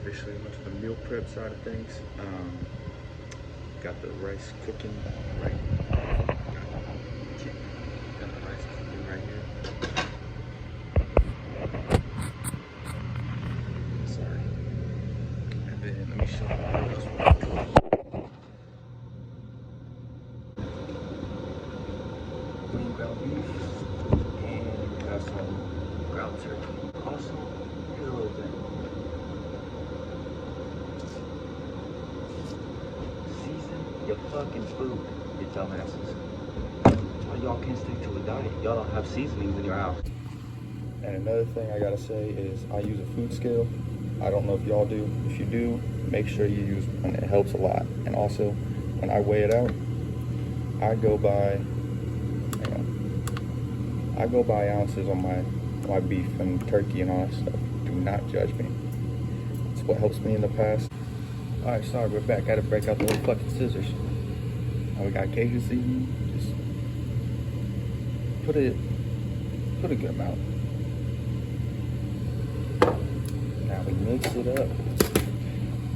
Officially went to the meal prep side of things. Got the rice cooking right. Got the rice cooking right here. Sorry. And then let me show you what else we're cooking. Green ground beef, and we got some ground turkey. Also, here's a little thing. Season your fucking food, you dumbasses. Why y'all can't stick to a diet? Y'all don't have seasonings in your house. And another thing I gotta say is I use a food scale. I don't know if y'all do. If you do, make sure you use one. It helps a lot. And also, when I weigh it out, I go by ounces on my beef and turkey and all that stuff. Do not judge me. It's what helps me in the past. Alright, sorry, we're back. Gotta break out the little fucking scissors. Now we got Cajun seasoning. Just put a good amount. Now we mix it up.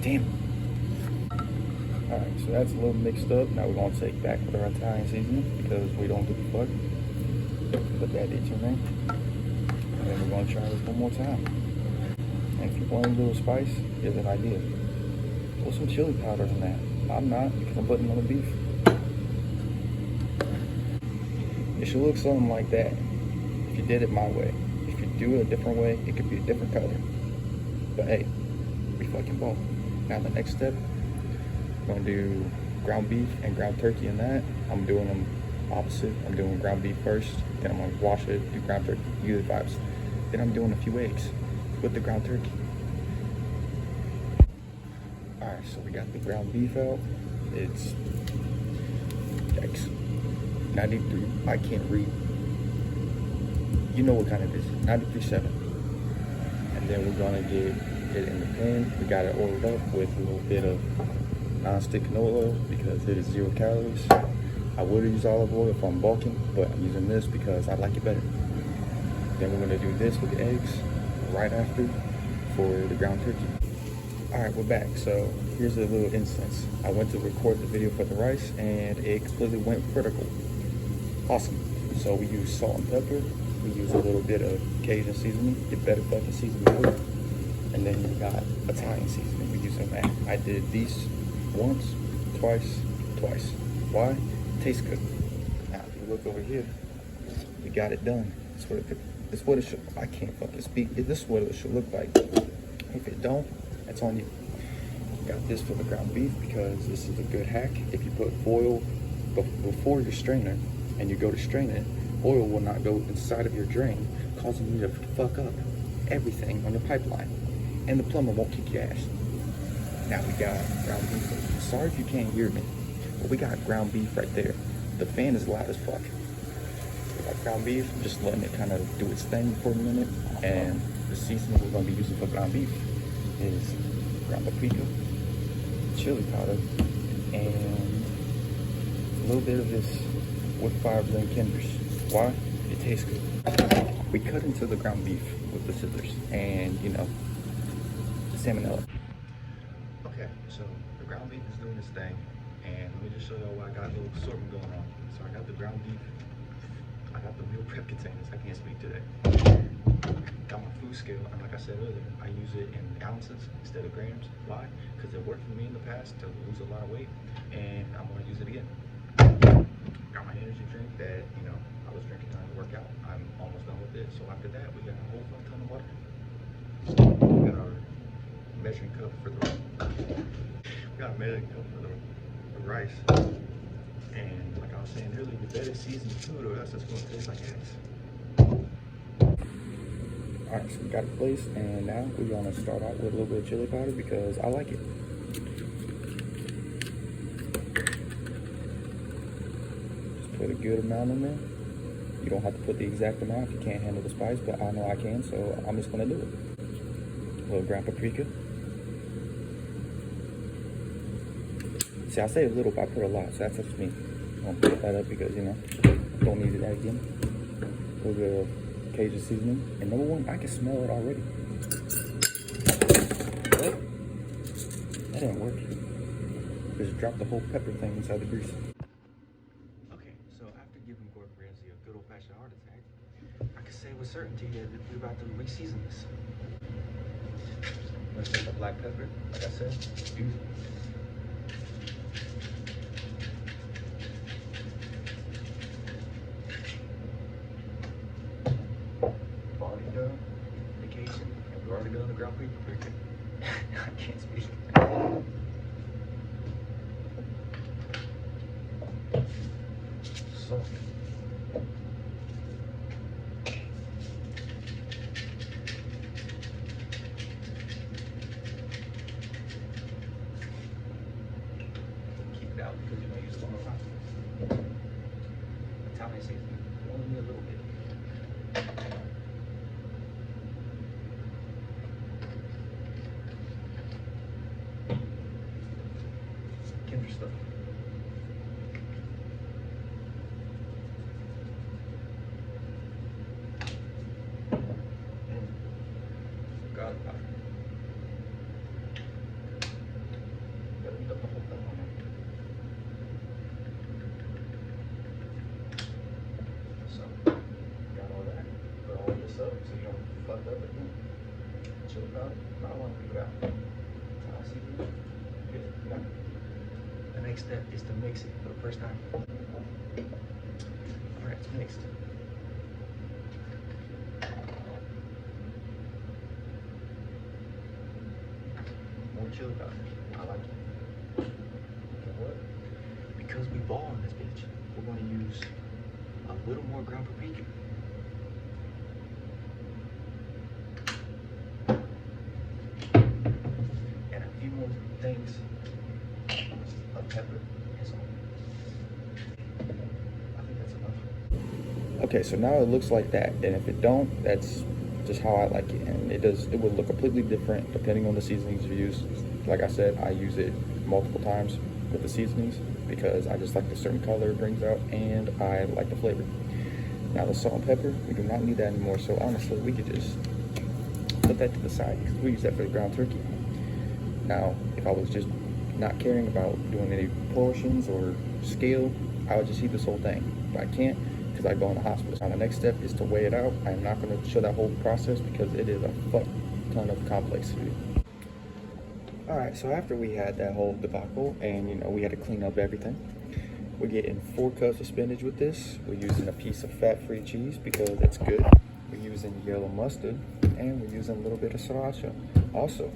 Damn. Alright, so that's a little mixed up. Now we're gonna take back with our Italian seasoning because we don't give a fuck. Put that in there. And then we're gonna try this one more time. And if you want a little spice, here's an idea. Put some chili powder in that. I'm not, because I'm putting it on the beef. It should look something like that if you did it my way. If you do it a different way, it could be a different color. But hey, we fucking ball. Now the next step, we're gonna do ground beef and ground turkey in that. I'm doing them opposite. I'm doing ground beef first, then I'm gonna wash it, do ground turkey, use the vibes. Then I'm doing a few eggs with the ground turkey. Alright, so we got the ground beef out. It's yikes. 93, I can't read. You know what kind it is, 93.7. And then we're gonna get it in the pan. We got it oiled up with a little bit of non-stick canola oil because it is 0 calories. I would use olive oil if I'm bulking, but I'm using this because I like it better. Then we're gonna do this with the eggs right after for the ground turkey. Alright, we're back. So here's a little instance. I went to record the video for the rice and it completely went vertical. Awesome. So we use salt and pepper. We use a little bit of Cajun seasoning, get better fucking seasoning ever. And then we got Italian seasoning. We use them. I did these once, twice. Why? Tastes good. Now if you look over here, we got it done. It's what it should. I can't fucking speak. This is what it should look like. If it don't, that's on you. Got this for the ground beef because this is a good hack. If you put foil before your strainer and you go to strain it, oil will not go inside of your drain, causing you to fuck up everything on your pipeline, and the plumber won't kick your ass. Now we got ground beef. Sorry if you can't hear me, but we got ground beef right there. The fan is loud as fuck. We got ground beef, just letting it kind of do its thing for a minute, and the seasoning we're going to be using for ground beef is ground paprika, chili powder, and a little bit of this wood fire blend kinders. Why? It tastes good. We cut into the ground beef with the scissors and, you know, salmonella. Okay, so the ground beef is doing its thing, and let me just show y'all what I got a little assortment going on. So I got the ground beef, I got the meal prep containers, I can't speak today. Got my food scale, and like I said earlier, I use it in ounces instead of grams. Why? Because it worked for me in the past to lose a lot of weight, and I'm gonna use it again. Got my energy drink that, you know, I was drinking during the workout. I'm almost done with it. So after that, we got a whole fuck ton of water. We got our measuring cup for the rice. And like I was saying earlier, you better season the food or else it's gonna taste like ass. Alright, so we got it placed, and now we're gonna start out with a little bit of chili powder because I like it. Put a good amount in there. You don't have to put the exact amount if you can't handle the spice, but I know I can, so I'm just gonna do it. A little ground paprika. See, I say a little, but I put a lot, so that's up to me. I'm gonna put that up because, you know, don't need that again. A little bit of Cajun seasoning. And number one, I can smell it already. didn't work. Just drop the whole pepper thing inside the grease. Okay, so after giving Gordon Ramsay a good old-fashioned heart attack, I can say with certainty that we're about to re-season this. Let's take the black pepper, like I said, use it. Already done vacation, and we're already done the ground beef. I can't speak. Salt. Keep it out because you may use it one more time. Italian seasoning, only a little bit. Kindred stuff. Garlic powder. Gotta beat up the whole thing on there. So, got all that. Put all this up so you don't fuck up again. Chili powder. I want to leave it out. I see you. Good. Now, the next step is to mix it for the first time. Alright, it's mixed. More chili powder. I like it. And what? Because we ball in this bitch, we're going to use a little more ground paprika. And a few more things of pepper and salt. I think that's enough. Okay, so now it looks like that, and if it don't, that's just how I like it, and it would look completely different depending on the seasonings you use. Like I said, I use it multiple times with the seasonings because I just like the certain color it brings out, and I like the flavor. Now the salt and pepper, we do not need that anymore, so honestly we could just put that to the side because we use that for the ground turkey. Now if I was just not caring about doing any portions or scale, I would just eat this whole thing, but I can't because I go in the hospital. Now the next step is to weigh it out. I am not going to show that whole process because it is a fuck ton of complexity. Alright, so after we had that whole debacle and we had to clean up everything, we're getting 4 cups of spinach with this. We're using a piece of fat-free cheese because it's good. We're using yellow mustard, and we're using a little bit of sriracha. Also,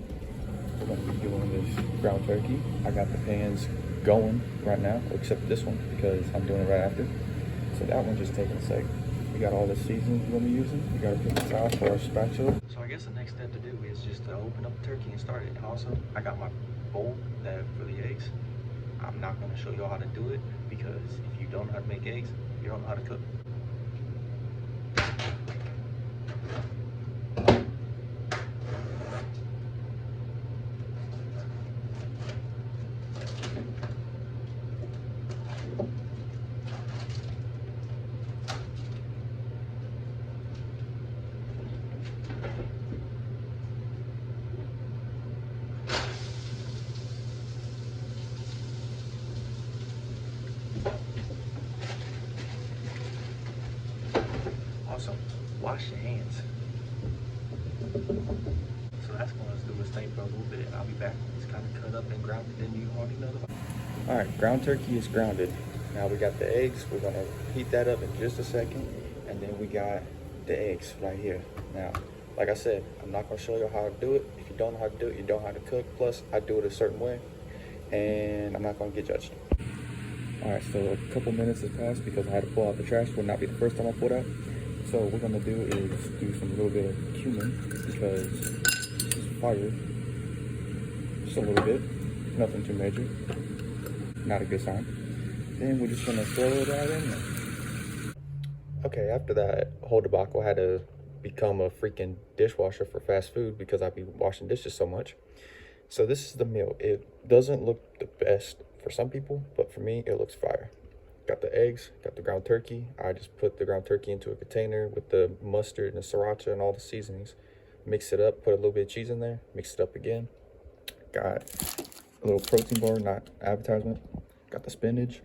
we're going to be doing this ground turkey. I got the pans going right now, except this one because I'm doing it right after. So that one just taking a sec. We got all the seasonings we're going to be using. We got to put this out for our spatula. So I guess the next step to do is just to open up the turkey and start it. And also, I got my bowl for the eggs. I'm not going to show y'all how to do it because if you don't know how to make eggs, you don't know how to cook. Also, wash your hands. So that's going to do this thing for a little bit, and I'll be back when it's kind of cut up and grounded, and you already know about. All right, ground turkey is grounded. Now we got the eggs. We're going to heat that up in just a second, and then we got the eggs right here. Now, like I said, I'm not going to show you how to do it. If you don't know how to do it, you don't know how to cook. Plus, I do it a certain way, and I'm not going to get judged. All right, so a couple minutes has passed because I had to pull out the trash. Will not be the first time I pulled out. So what we're gonna do is do some little bit of cumin because this is fire. Just a little bit, nothing too major. Not a good sign. Then we're just gonna throw it right in there. Okay, after that whole debacle, I had to become a freaking dishwasher for fast food because I'd be washing dishes so much. So this is the meal. It doesn't look the best for some people, but for me, it looks fire. Got the eggs, got the ground turkey. I just put the ground turkey into a container with the mustard and the sriracha and all the seasonings. Mix it up, put a little bit of cheese in there, mix it up again. Got a little protein bar, not advertisement. Got the spinach.